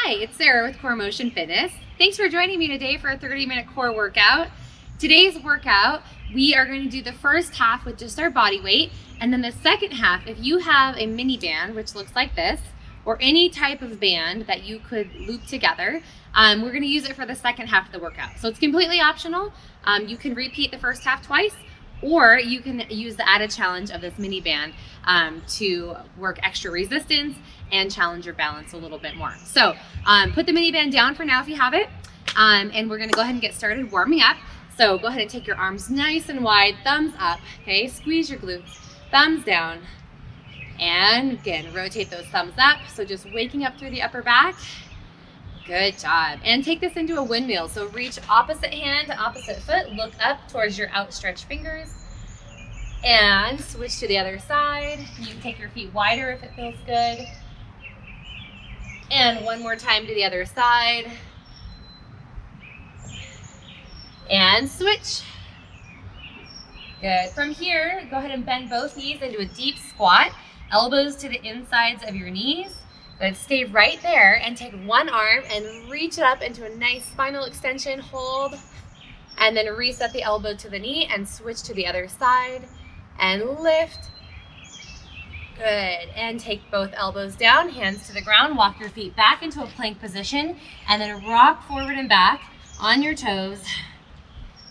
Hi, it's Sarah with Core Motion Fitness. Thanks for joining me today for a 30-minute core workout. Today's workout, we are going to do the first half with just our body weight, and then the second half, if you have a mini band, which looks like this, or any type of band that you could loop together, we're going to use it for the second half of the workout. So it's completely optional. You can repeat the first half twice, or you can use the added challenge of this mini band to work extra resistance and challenge your balance a little bit more. So put the mini band down for now if you have it, and we're gonna go ahead and get started warming up. So go ahead and take your arms nice and wide, thumbs up, okay? Squeeze your glutes, thumbs down, and again, rotate those thumbs up. So just waking up through the upper back. Good job. And take this into a windmill. So reach opposite hand to opposite foot, look up towards your outstretched fingers, and switch to the other side. You can take your feet wider if it feels good. And one more time to the other side. And switch. Good. From here, go ahead and bend both knees into a deep squat, elbows to the insides of your knees. Good. Stay right there and take one arm and reach it up into a nice spinal extension. Hold. And then reset the elbow to the knee and switch to the other side and lift. Good. And take both elbows down, hands to the ground. Walk your feet back into a plank position and then rock forward and back on your toes.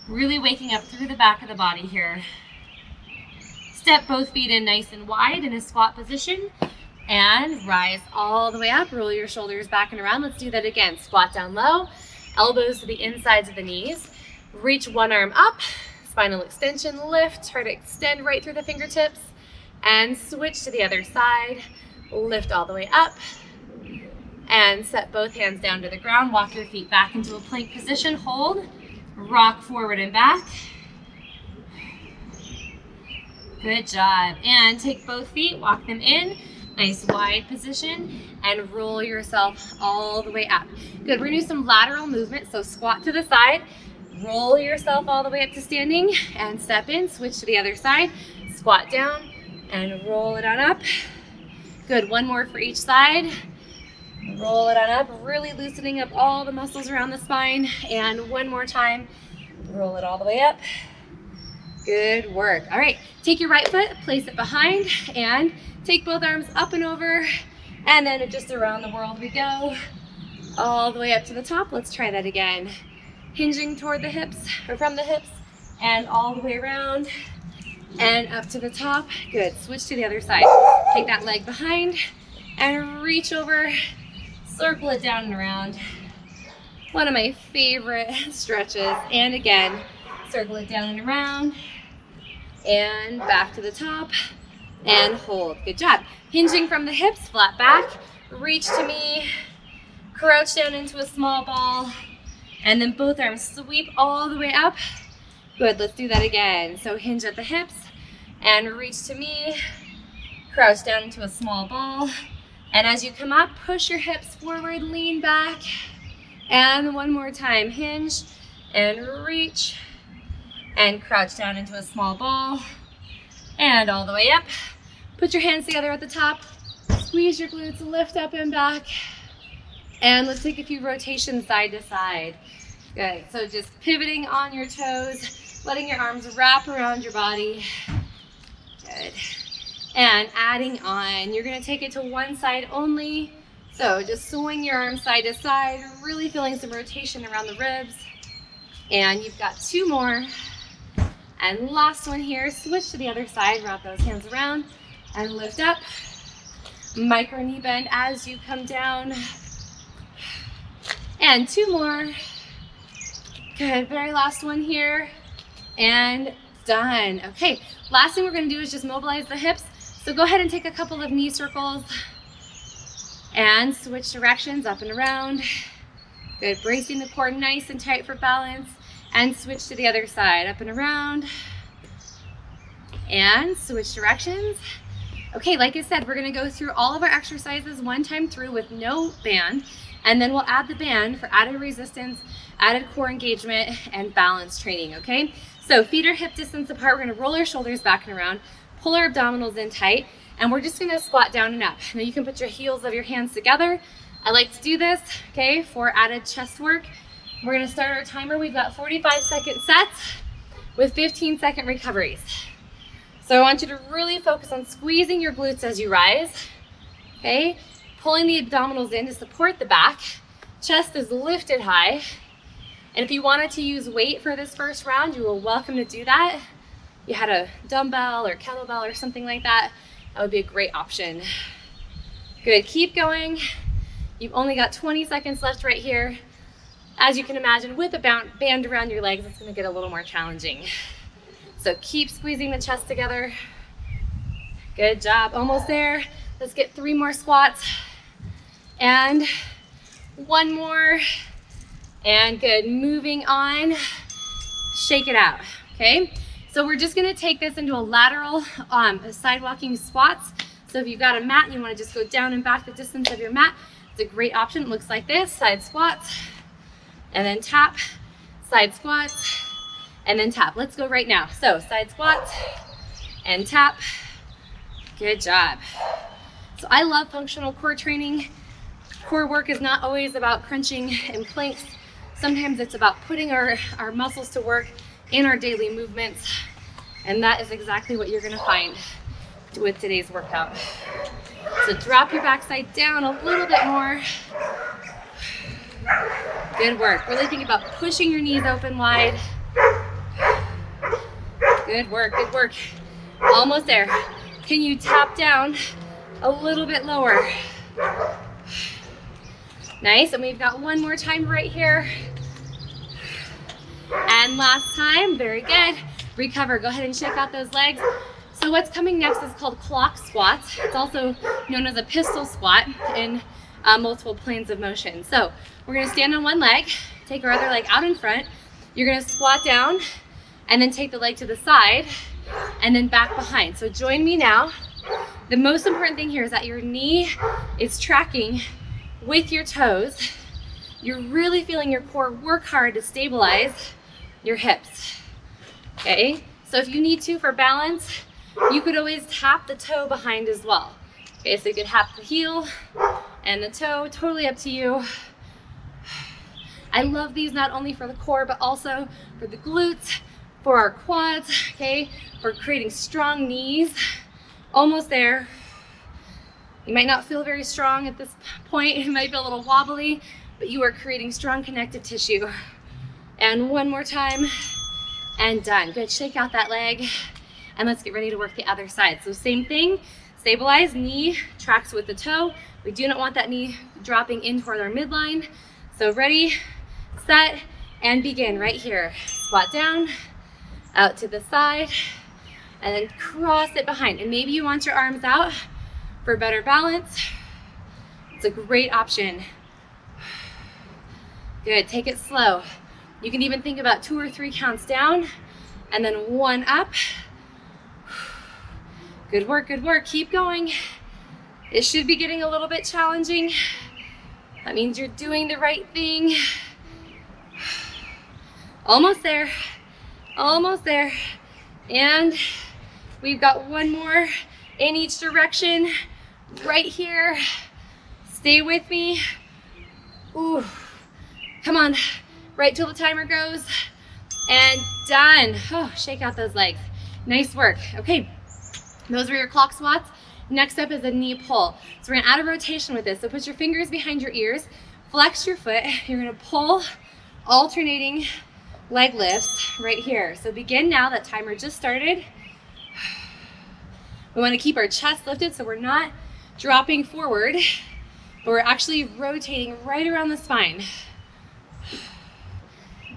Really waking up through the back of the body here. Step both feet in nice and wide in a squat position and rise all the way up. Roll your shoulders back and around. Let's do that again. Squat down low, elbows to the insides of the knees. Reach one arm up, spinal extension, lift. Try to extend right through the fingertips and switch to the other side. Lift all the way up and set both hands down to the ground. Walk your feet back into a plank position. Hold. Rock forward and back. Good job. And take both feet, walk them in, nice wide position, and roll yourself all the way up. Good. We're gonna do some lateral movement. So squat to the side, roll yourself all the way up to standing, and step in, switch to the other side, squat down, and roll it on up. Good. One more for each side. Roll it on up, really loosening up all the muscles around the spine. And one more time, roll it all the way up. Good work. All right, take your right foot, place it behind, and take both arms up and over, and then just around the world we go, all the way up to the top. Let's try that again. Hinging toward the hips, or from the hips, and all the way around, and up to the top. Good, switch to the other side. Take that leg behind, and reach over, circle it down and around. One of my favorite stretches. And again, circle it down and around, and back to the top, and hold. Good job. Hinging from the hips, flat back, reach to me, crouch down into a small ball, and then both arms sweep all the way up. Good, let's do that again. So hinge at the hips, and reach to me, crouch down into a small ball. And as you come up, push your hips forward, lean back. And one more time, hinge and reach and crouch down into a small ball and all the way up. Put your hands together at the top, squeeze your glutes, lift up and back. And let's take a few rotations side to side. Good, so just pivoting on your toes, letting your arms wrap around your body. Good. And adding on, you're gonna take it to one side only. So just swing your arms side to side, really feeling some rotation around the ribs. And you've got two more. And last one here, switch to the other side, wrap those hands around and lift up. Micro knee bend as you come down. And two more. Good, very last one here. And done. Okay, last thing we're gonna do is just mobilize the hips. So go ahead and take a couple of knee circles and switch directions up and around. Good, bracing the core nice and tight for balance, and switch to the other side, up and around, and switch directions. Okay, like I said, we're gonna go through all of our exercises one time through with no band, and then we'll add the band for added resistance, added core engagement, and balance training, okay? So feet are hip distance apart. We're gonna roll our shoulders back and around, pull our abdominals in tight, and we're just gonna squat down and up. Now you can put your heels of your hands together, I like to do this, okay, for added chest work. We're gonna start our timer. We've got 45-second sets with 15-second recoveries. So I want you to really focus on squeezing your glutes as you rise, okay? Pulling the abdominals in to support the back. Chest is lifted high. And if you wanted to use weight for this first round, you are welcome to do that. You had a dumbbell or kettlebell or something like that, that would be a great option. Good, keep going. You've only got 20 seconds left right here. As you can imagine, with a band around your legs, it's gonna get a little more challenging. So keep squeezing the chest together. Good job, almost there. Let's get 3 more squats. And 1 more. And good, moving on. Shake it out, okay? So we're just gonna take this into a lateral side walking squats. So if you've got a mat and you wanna just go down and back the distance of your mat, it's a great option. It looks like this, side squats, and then tap, side squats, and then tap. Let's go right now. So side squats and tap. Good job. So I love functional core training. Core work is not always about crunching and planks. Sometimes it's about putting our muscles to work in our daily movements. And that is exactly what you're gonna find with today's workout. So drop your backside down a little bit more. Good work. Really think about pushing your knees open wide. Good work, good work. Almost there. Can you tap down a little bit lower? Nice, and we've got 1 more time right here. And last time, very good. Recover, go ahead and shake out those legs. So what's coming next is called clock squats. It's also known as a pistol squat in multiple planes of motion. So we're gonna stand on one leg, take our other leg out in front. You're gonna squat down and then take the leg to the side and then back behind. So join me now. The most important thing here is that your knee is tracking with your toes. You're really feeling your core work hard to stabilize your hips, okay? So if you need to for balance, you could always tap the toe behind as well. Okay, so you could tap the heel and the toe, totally up to you. I love these not only for the core, but also for the glutes, for our quads, okay? For creating strong knees. Almost there. You might not feel very strong at this point. It might be a little wobbly, but you are creating strong connective tissue. And 1 more time, and done. Good, shake out that leg, and let's get ready to work the other side. So same thing, stabilize, knee tracks with the toe. We do not want that knee dropping in toward our midline. So ready, set, and begin right here. Squat down, out to the side, and then cross it behind. And maybe you want your arms out for better balance. It's a great option. Good, take it slow. You can even think about 2 or 3 counts down and then 1 up. Good work, good work. Keep going. It should be getting a little bit challenging. That means you're doing the right thing. Almost there, almost there. And we've got 1 more in each direction right here. Stay with me. Ooh, come on. Right till the timer goes, and done. Oh, shake out those legs. Nice work. Okay, those were your clock squats. Next up is a knee pull. So we're gonna add a rotation with this. So put your fingers behind your ears, flex your foot. You're gonna pull, alternating leg lifts right here. So begin now, that timer just started. We wanna keep our chest lifted so we're not dropping forward, but we're actually rotating right around the spine.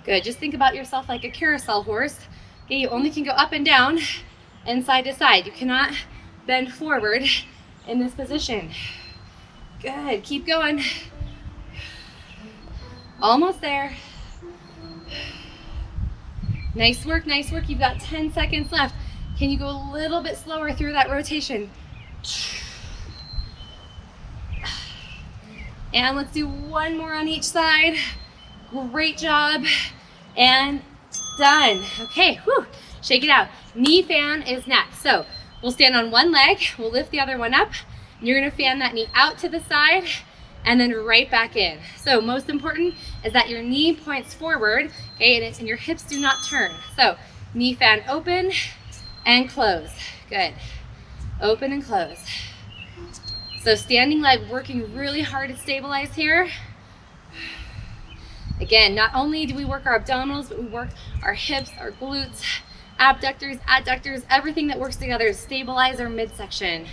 Good, just think about yourself like a carousel horse. Okay, you only can go up and down and side to side. You cannot bend forward in this position. Good, keep going. Almost there. Nice work, nice work. You've got 10 seconds left. Can you go a little bit slower through that rotation? And let's do 1 more on each side. Great job. And done. Okay, whew. Shake it out. Knee fan is next. So we'll stand on one leg, we'll lift the other one up, and you're gonna fan that knee out to the side and then right back in. So most important is that your knee points forward, okay, and your hips do not turn. So knee fan open and close. Good. Open and close. So standing leg, working really hard to stabilize here. Again, not only do we work our abdominals, but we work our hips, our glutes, abductors, adductors, everything that works together to stabilize our midsection,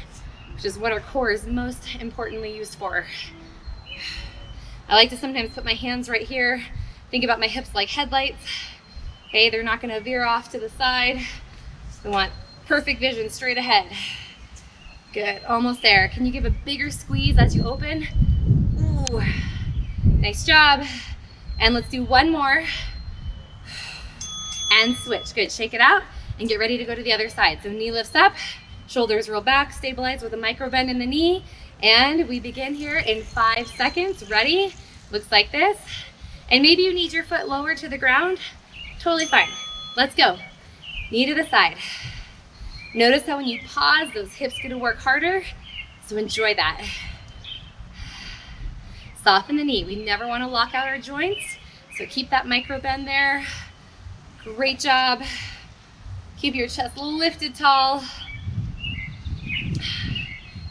which is what our core is most importantly used for. I like to sometimes put my hands right here, think about my hips like headlights. Okay, they're not gonna veer off to the side. We want perfect vision straight ahead. Good, almost there. Can you give a bigger squeeze as you open? Ooh, nice job. And let's do one more. And switch, good, shake it out and get ready to go to the other side. So knee lifts up, shoulders roll back, stabilize with a micro bend in the knee. And we begin here in 5 seconds. Ready? Looks like this. And maybe you need your foot lower to the ground. Totally fine. Let's go. Knee to the side. Notice how when you pause, those hips get to work harder. So enjoy that. Soften the knee. We never want to lock out our joints. So keep that micro bend there. Great job. Keep your chest lifted tall.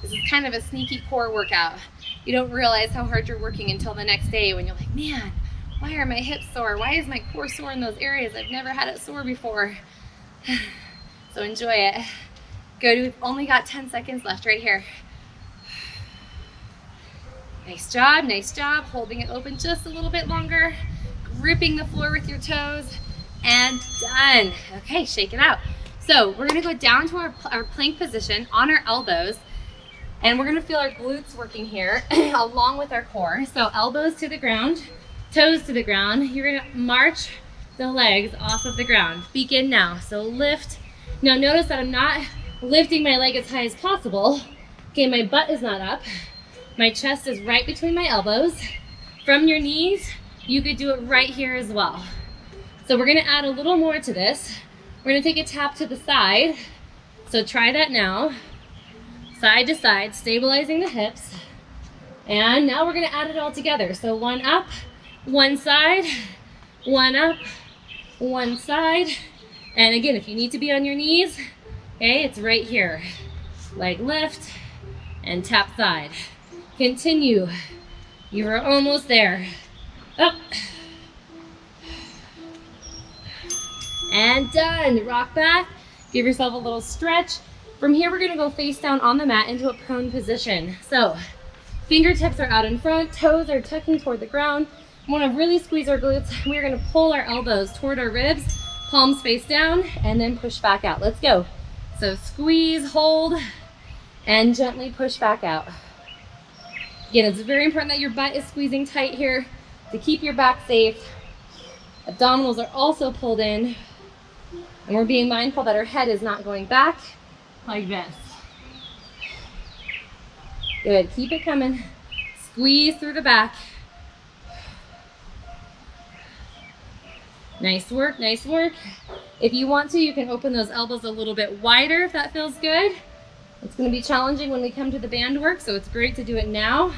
This is kind of a sneaky core workout. You don't realize how hard you're working until the next day when you're like, man, why are my hips sore? Why is my core sore in those areas? I've never had it sore before. So enjoy it. Good, we've only got 10 seconds left right here. Nice job, holding it open just a little bit longer, gripping the floor with your toes, and done. Okay, shake it out. So we're gonna go down to our plank position on our elbows, and we're gonna feel our glutes working here along with our core. So elbows to the ground, toes to the ground. You're gonna march the legs off of the ground. Begin now, so lift. Now notice that I'm not lifting my leg as high as possible. Okay, my butt is not up. My chest is right between my elbows. From your knees, you could do it right here as well. So we're gonna add a little more to this. We're gonna take a tap to the side. So try that now. Side to side, stabilizing the hips. And now we're gonna add it all together. So one up, one side, one up, one side. And again, if you need to be on your knees, okay, it's right here. Leg lift and tap side. Continue. You are almost there. Up. And done. Rock back. Give yourself a little stretch. From here, we're going to go face down on the mat into a prone position. So fingertips are out in front. Toes are tucking toward the ground. We want to really squeeze our glutes. We're going to pull our elbows toward our ribs. Palms face down and then push back out. Let's go. So squeeze, hold, and gently push back out. Again, it's very important that your butt is squeezing tight here to keep your back safe. Abdominals are also pulled in, and we're being mindful that our head is not going back like this. Good, keep it coming. Squeeze through the back. Nice work, nice work. If you want to, you can open those elbows a little bit wider if that feels good. It's going to be challenging when we come to the band work, so it's great to do it now.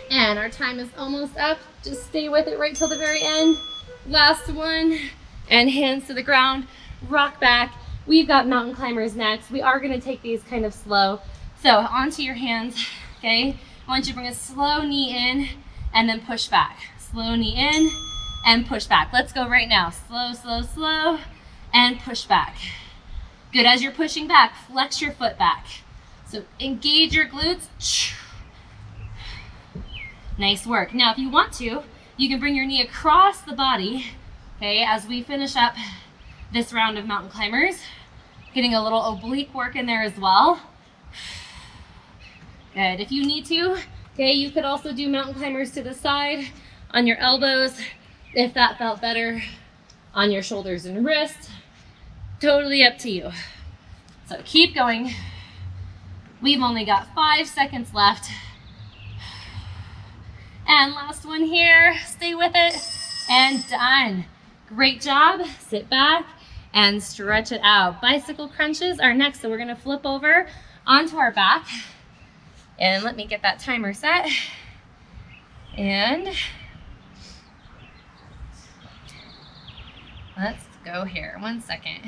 And our time is almost up. Just stay with it right till the very end. Last one. And hands to the ground. Rock back. We've got mountain climbers next. We are going to take these kind of slow. So onto your hands, okay? I want you to bring a slow knee in and then push back. Slow knee in and push back. Let's go right now. Slow, slow, slow, and push back. Good, as you're pushing back, flex your foot back. So engage your glutes. Nice work. Now, if you want to, you can bring your knee across the body, okay, as we finish up this round of mountain climbers. Getting a little oblique work in there as well. Good, if you need to, okay, you could also do mountain climbers to the side on your elbows, if that felt better, on your shoulders and wrists. Totally up to you. So keep going. We've only got 5 seconds left. And last one here, stay with it, and done. Great job, sit back and stretch it out. Bicycle crunches are next, so we're gonna flip over onto our back. And let me get that timer set. And let's go here, 1 second.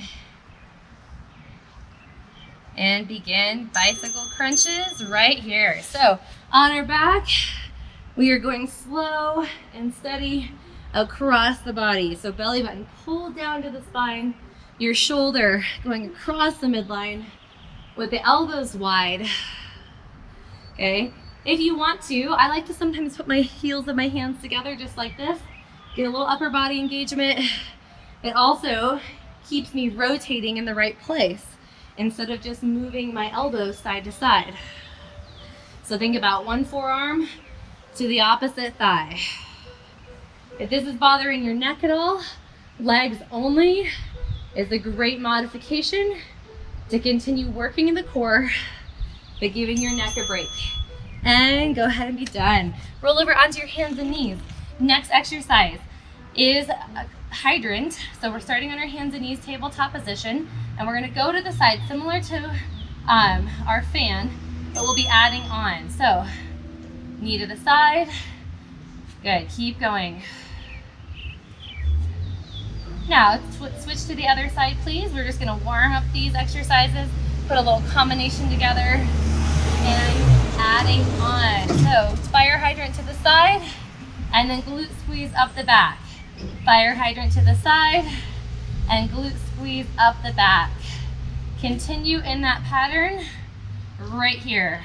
And begin bicycle crunches right here. So on our back, we are going slow and steady across the body. So belly button pulled down to the spine, your shoulder going across the midline with the elbows wide. Okay, if you want to, I like to sometimes put my heels of my hands together just like this, get a little upper body engagement. It also keeps me rotating in the right place instead of just moving my elbows side to side. So think about one forearm to the opposite thigh. If this is bothering your neck at all, legs only is a great modification to continue working in the core, but giving your neck a break. And go ahead and be done. Roll over onto your hands and knees. Next exercise is a hydrant. So we're starting on our hands and knees, tabletop position, and we're gonna go to the side, similar to our fan, but we'll be adding on. So knee to the side. Good, keep going. Now let's switch to the other side, please. We're just gonna warm up these exercises, put a little combination together, and adding on. So fire hydrant to the side, and then glute squeeze up the back. Fire hydrant to the side, and glute squeeze up the back. Continue in that pattern right here.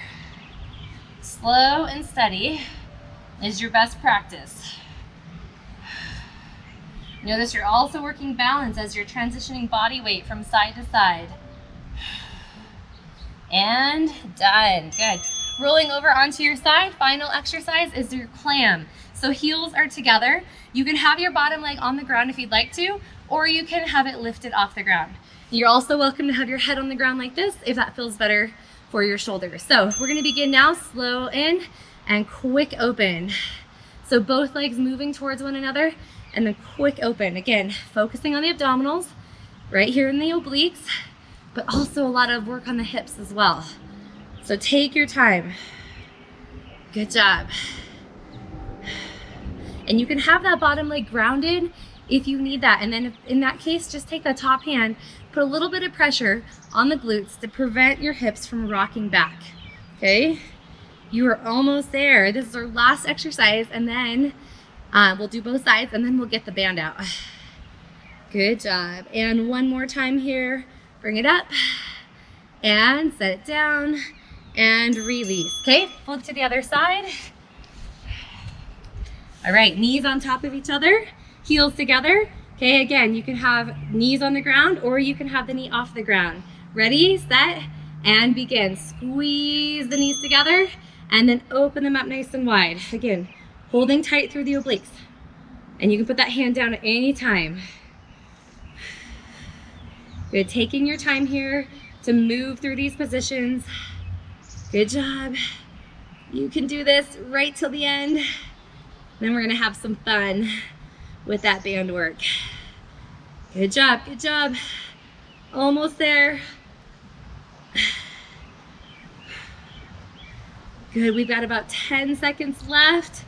Slow and steady is your best practice. Notice you're also working balance as you're transitioning body weight from side to side. And done, good. Rolling over onto your side, final exercise is your clam. So heels are together. You can have your bottom leg on the ground if you'd like to, or you can have it lifted off the ground. You're also welcome to have your head on the ground like this if that feels better for your shoulders. So we're gonna begin now, slow in and quick open. So both legs moving towards one another, and then quick open. Again, focusing on the abdominals, right here in the obliques, but also a lot of work on the hips as well. So take your time. Good job. And you can have that bottom leg grounded if you need that. And then in that case, just take the top hand, put a little bit of pressure on the glutes to prevent your hips from rocking back, okay? You are almost there. This is our last exercise, and then we'll do both sides, and then we'll get the band out. Good job. And one more time here. Bring it up and set it down and release. Okay, flip to the other side. All right, knees on top of each other, heels together. Okay, again, you can have knees on the ground or you can have the knee off the ground. Ready, set, and begin. Squeeze the knees together and then open them up nice and wide. Again, holding tight through the obliques. And you can put that hand down at any time. Good, taking your time here to move through these positions. Good job. You can do this right till the end. Then we're gonna have some fun with that band work. Good job, good job. Almost there. Good, we've got about 10 seconds left.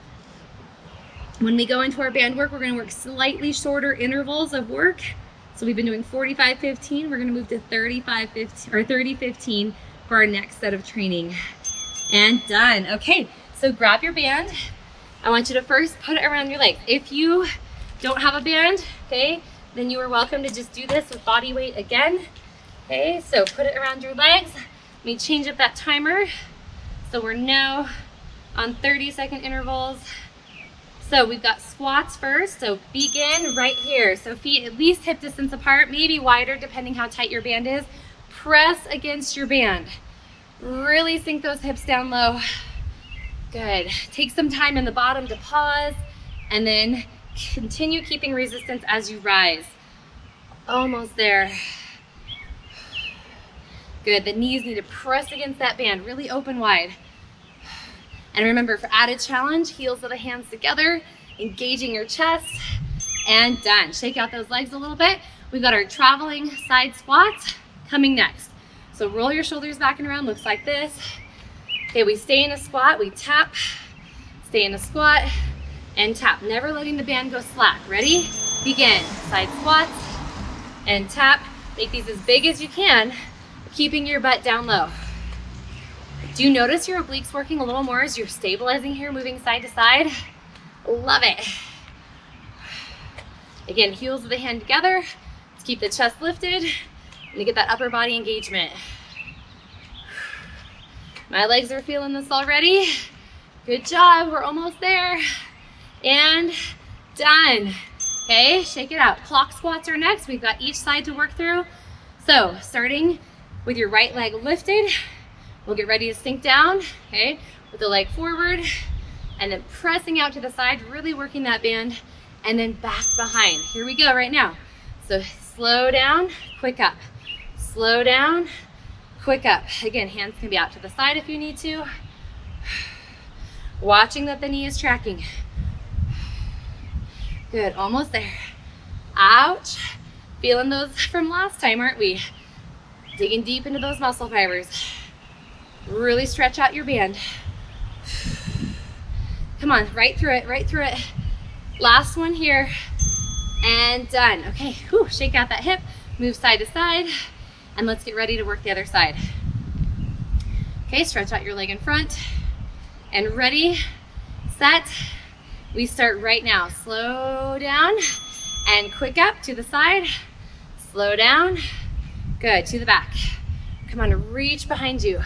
When we go into our band work, we're gonna work slightly shorter intervals of work. So we've been doing 45-15. We're gonna move to 35-15 or 30-15 for our next set of training. And done. Okay, so grab your band. I want you to first put it around your legs. If you don't have a band, okay, then you are welcome to just do this with body weight again. Okay, so put it around your legs. Let me change up that timer. So we're now on 30-second intervals. So we've got squats first, so begin right here. So feet at least hip distance apart, maybe wider depending how tight your band is. Press against your band. Really sink those hips down low. Good. Take some time in the bottom to pause and then continue keeping resistance as you rise. Almost there. Good. The knees need to press against that band, really open wide. And remember, for added challenge, heels of the hands together, engaging your chest, and done. Shake out those legs a little bit. We've got our traveling side squats coming next. So roll your shoulders back and around, looks like this. Okay, we stay in a squat, we tap, stay in a squat, and tap. Never letting the band go slack. Ready? Begin. Side squats and tap. Make these as big as you can, keeping your butt down low. Do you notice your obliques working a little more as you're stabilizing here, moving side to side? Love it. Again, heels of the hand together to keep the chest lifted and to get that upper body engagement. My legs are feeling this already. Good job, we're almost there. And done. Okay, shake it out. Clock squats are next. We've got each side to work through. So starting with your right leg lifted, we'll get ready to sink down, okay, with the leg forward, and then pressing out to the side, really working that band, and then back behind. Here we go right now. So slow down, quick up. Slow down, quick up. Again, hands can be out to the side if you need to. Watching that the knee is tracking. Good, almost there. Ouch. Feeling those from last time, aren't we? Digging deep into those muscle fibers. Really stretch out your band. Come on, right through it, right through it. Last one here, and done. Okay, whew, shake out that hip, move side to side, and let's get ready to work the other side. Okay, stretch out your leg in front, and ready, set. We start right now. Slow down, and quick up to the side. Slow down, good, to the back. Come on, reach behind you.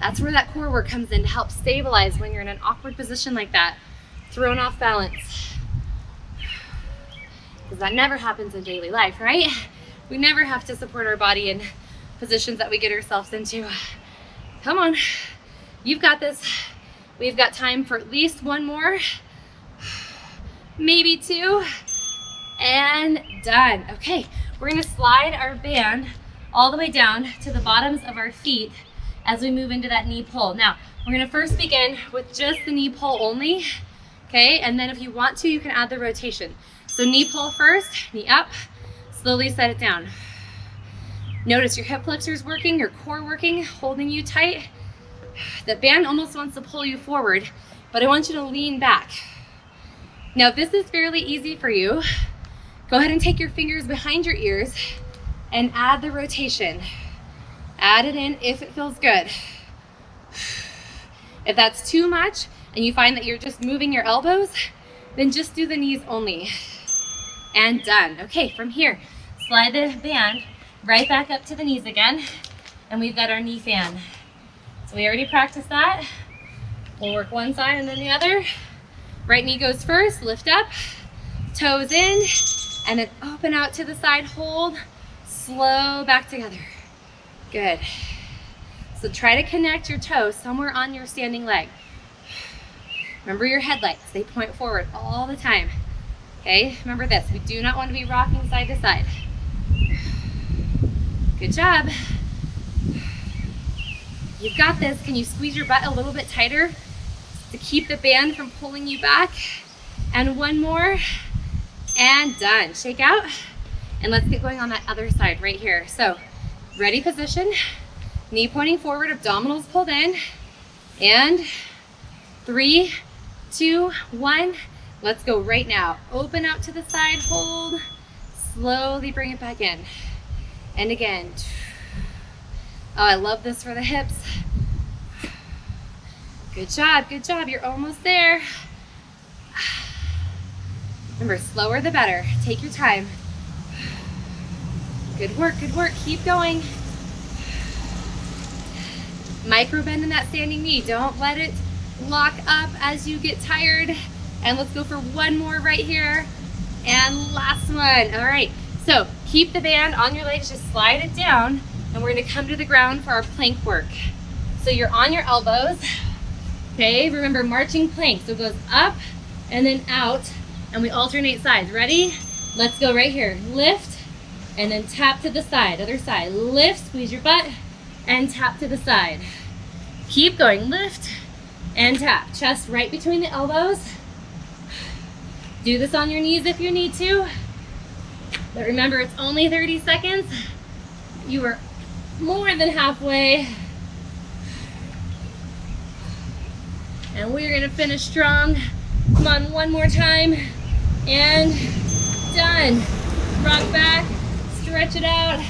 That's where that core work comes in to help stabilize when you're in an awkward position like that, thrown off balance. Because that never happens in daily life, right? We never have to support our body in positions that we get ourselves into. Come on, you've got this. We've got time for at least one more, maybe two, and done. Okay, we're gonna slide our band all the way down to the bottoms of our feet as we move into that knee pull. Now, we're gonna first begin with just the knee pull only, okay? And then if you want to, you can add the rotation. So knee pull first, knee up, slowly set it down. Notice your hip flexors working, your core working, holding you tight. The band almost wants to pull you forward, but I want you to lean back. Now, if this is fairly easy for you, go ahead and take your fingers behind your ears and add the rotation. Add it in if it feels good. If that's too much and you find that you're just moving your elbows, then just do the knees only. And done. Okay, from here, slide the band right back up to the knees again, and we've got our knee fan. So we already practiced that. We'll work one side and then the other. Right knee goes first, lift up, toes in, and then open out to the side, hold, slow back together. Good. So try to connect your toes somewhere on your standing leg. Remember your headlights, they point forward all the time. Okay, remember this, we do not want to be rocking side to side. Good job. You've got this. Can you squeeze your butt a little bit tighter to keep the band from pulling you back? And one more, and done. Shake out, and let's get going on that other side right here. So, ready position, knee pointing forward, abdominals pulled in, and 3, 2, 1. Let's go right now. Open out to the side, hold, slowly bring it back in. And again. Oh, I love this for the hips. Good job, you're almost there. Remember, slower the better. Take your time. Good work, keep going. Micro bend in that standing knee. Don't let it lock up as you get tired. And let's go for one more right here. And last one. All right, so keep the band on your legs, just slide it down, and we're gonna come to the ground for our plank work. So you're on your elbows, okay? Remember, marching plank, so it goes up and then out, and we alternate sides. Ready? Let's go right here. Lift, and then tap to the side, other side. Lift, squeeze your butt, and tap to the side. Keep going, lift, and tap. Chest right between the elbows. Do this on your knees if you need to. But remember, it's only 30 seconds. You are more than halfway. And we're gonna finish strong. Come on, one more time. And done. Rock back, stretch it out.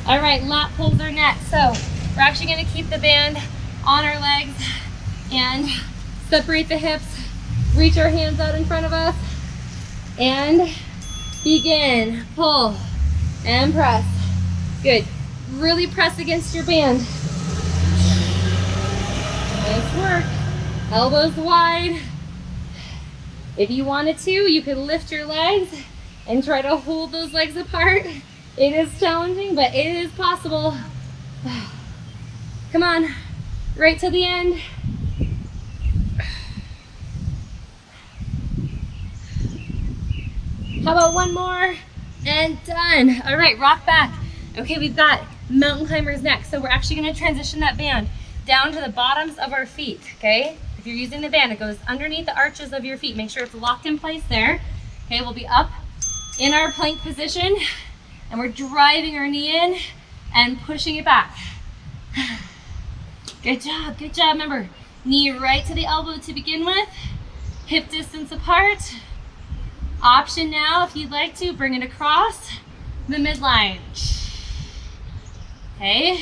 All right, lat pulls are next. So we're actually gonna keep the band on our legs and separate the hips, reach our hands out in front of us, and begin. Pull and press. Good. Really press against your band. Nice work. Elbows wide. If you wanted to, you could lift your legs and try to hold those legs apart. It is challenging, but it is possible. Come on, right to the end. How about one more? And done. All right, rock back. Okay, we've got mountain climbers next. So we're actually gonna transition that band down to the bottoms of our feet, okay? If you're using the band, it goes underneath the arches of your feet. Make sure it's locked in place there. Okay, we'll be up in our plank position and we're driving our knee in and pushing it back. Good job, good job. Remember, knee right to the elbow to begin with, hip distance apart. Option now, if you'd like to, bring it across the midline. Okay.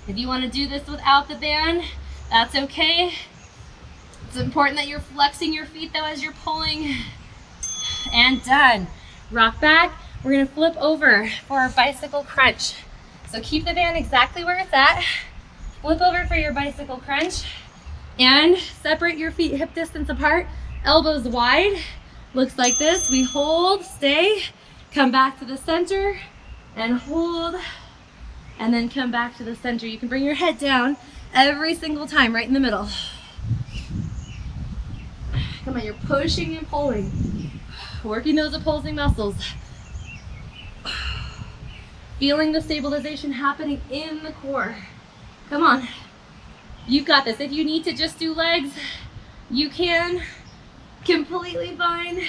If you want to do this without the band, that's okay. It's important that you're flexing your feet though as you're pulling. And done. Rock back. We're gonna flip over for our bicycle crunch. So keep the band exactly where it's at. Flip over for your bicycle crunch and separate your feet hip distance apart, elbows wide. Looks like this. We hold, stay, come back to the center and hold, and then come back to the center. You can bring your head down every single time, right in the middle. Come on, you're pushing and pulling. Working those opposing muscles. Feeling the stabilization happening in the core. Come on, you've got this. If you need to just do legs, you can. Completely fine.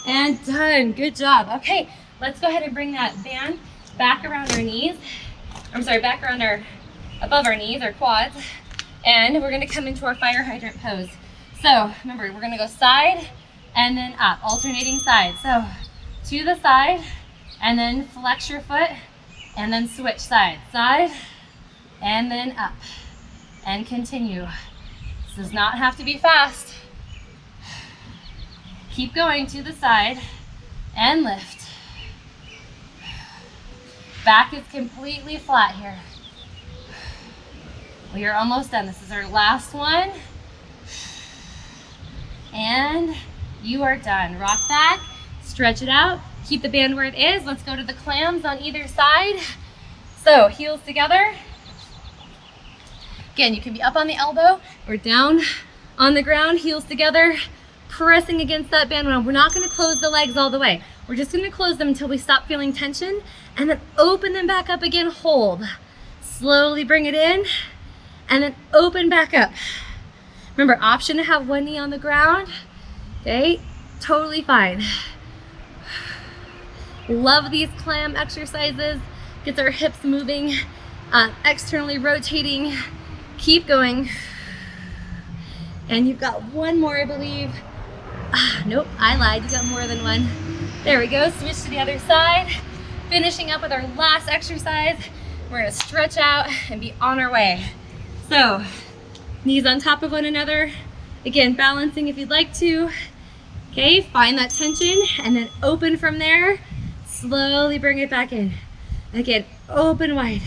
And done, good job. Okay, let's go ahead and bring that band back around our knees. I'm sorry, back around above our knees, our quads. And we're gonna come into our fire hydrant pose. So remember, we're gonna go side and then up, alternating sides. So to the side, and then flex your foot, and then switch side, and then up, and continue. This does not have to be fast. Keep going to the side, and lift. Back is completely flat here. We are almost done. This is our last one. And you are done. Rock back, stretch it out, keep the band where it is. Let's go to the clams on either side. So heels together. Again, you can be up on the elbow or down on the ground, heels together, pressing against that band. We're not gonna close the legs all the way. We're just gonna close them until we stop feeling tension, and then open them back up again, hold. Slowly bring it in, and then open back up. Remember, option to have one knee on the ground. Okay, totally fine. Love these clam exercises. Gets our hips moving, externally rotating. Keep going. And you've got one more, I believe. Nope, I lied, you got more than one. There we go, switch to the other side. Finishing up with our last exercise. We're gonna stretch out and be on our way. So, knees on top of one another. Again, balancing if you'd like to. Okay, find that tension and then open from there. Slowly bring it back in. Again, open wide.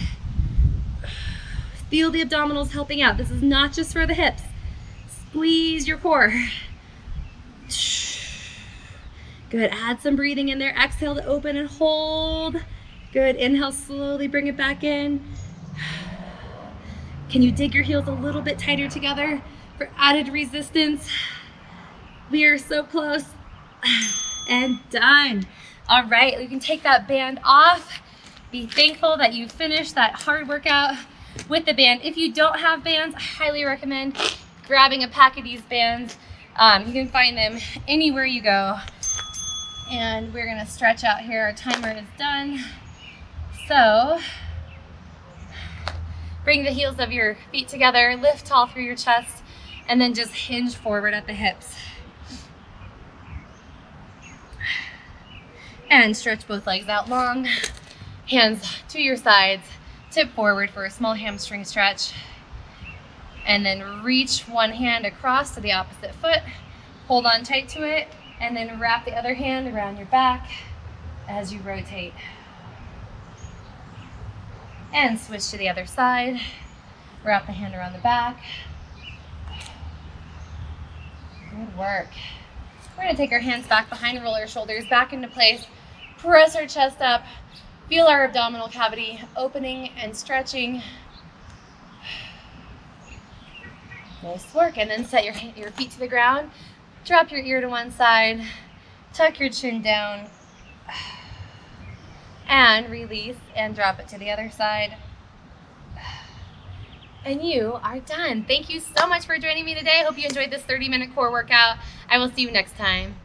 Feel the abdominals helping out. This is not just for the hips. Squeeze your core. Good, add some breathing in there. Exhale to open and hold. Good, inhale, slowly bring it back in. Can you dig your heels a little bit tighter together for added resistance? We are so close. And done. All right, you can take that band off. Be thankful that you finished that hard workout with the band. If you don't have bands, I highly recommend grabbing a pack of these bands. You can find them anywhere you go. And we're gonna stretch out here. Our timer is done. So Bring the heels of your feet together, lift tall through your chest, and then just hinge forward at the hips. And stretch both legs out long, hands to your sides, tip forward for a small hamstring stretch, and then reach one hand across to the opposite foot, hold on tight to it, and then wrap the other hand around your back as you rotate. And switch to the other side. Wrap the hand around the back. Good work. We're gonna take our hands back behind, roll our shoulders back into place, press our chest up, feel our abdominal cavity opening and stretching. Nice work. And then set your feet to the ground, drop your ear to one side, tuck your chin down, and release and drop it to the other side. And you are done. Thank you so much for joining me today. I hope you enjoyed this 30-minute core workout. I will see you next time.